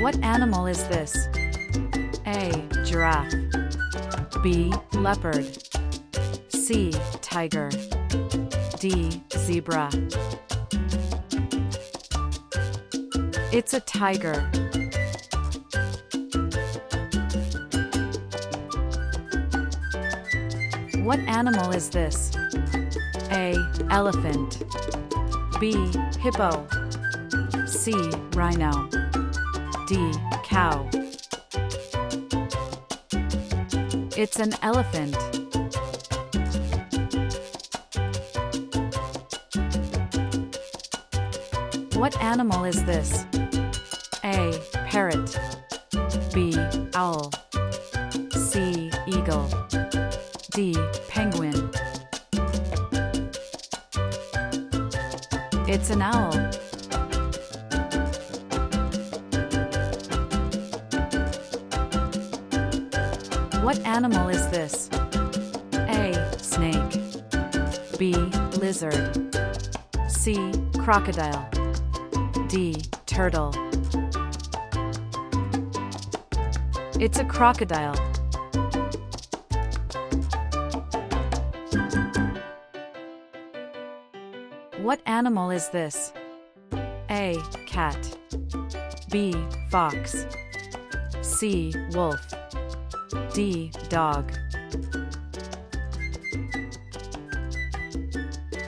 What animal is this? A. Giraffe. B. Leopard. C. Tiger. D. Zebra. It's a tiger. What animal is this? A. Elephant. B. Hippo. C. Rhino. D. Cow. It's an elephant. What animal is this? A. Parrot. B. Owl. C. Eagle. D. Penguin. It's an owl. What animal is this? A. Snake. B. Lizard. C. Crocodile. D. Turtle. It's a crocodile. What animal is this? A. Cat. B. Fox. C. Wolf. D. Dog.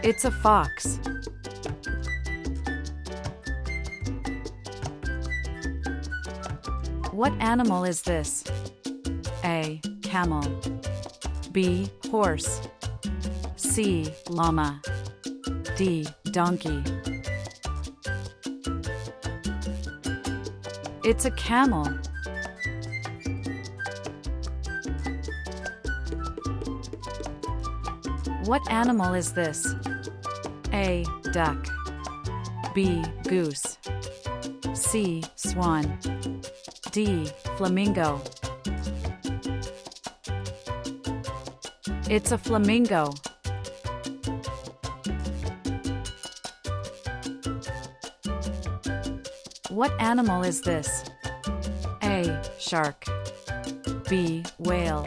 It's a fox. What animal is this? A. Camel. B. Horse. C. Llama. D. Donkey. It's a camel. What animal is this? A. Duck. B. Goose. C. Swan. D. Flamingo. It's a flamingo. What animal is this? A. Shark. B. Whale.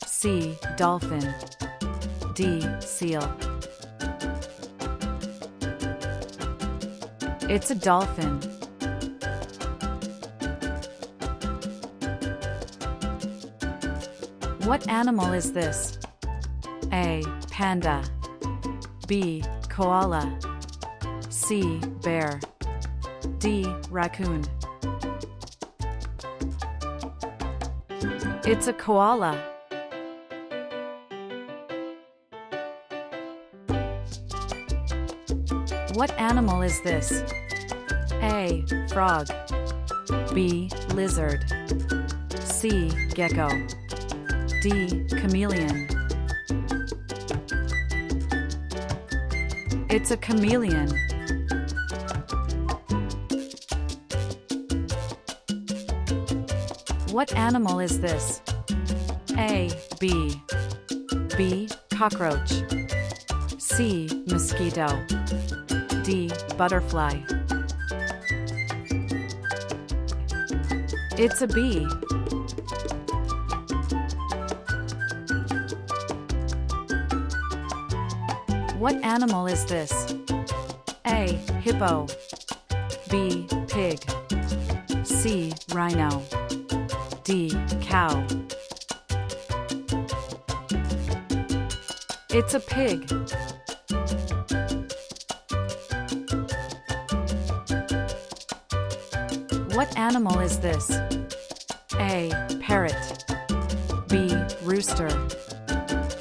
C. Dolphin. D. Seal. It's a dolphin. What animal is this? A. Panda. B. Koala. C. Bear. D. Raccoon. It's a koala. What animal is this? A. Frog. B. Lizard. C. Gecko. D. Chameleon. It's a chameleon. What animal is this? A. Bee. B. Cockroach. C. Mosquito. D. Butterfly. It's a bee. What animal is this? A. Hippo. B. Pig. C. Rhino. D. Cow. It's a pig. What animal is this? A. Parrot. B. Rooster.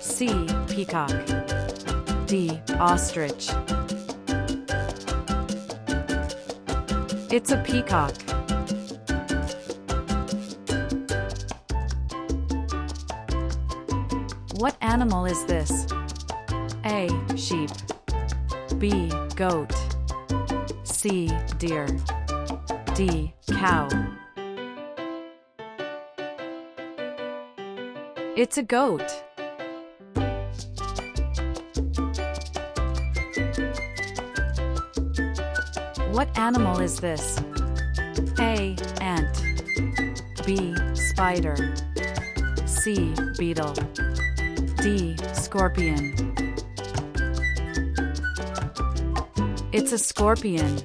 C. Peacock. D. Ostrich. It's a peacock. What animal is this? A. Sheep. B. Goat. C. Deer. D. Cow. It's a goat. What animal is this? A. B. Spider. C. Beetle. D. Scorpion. It's a scorpion.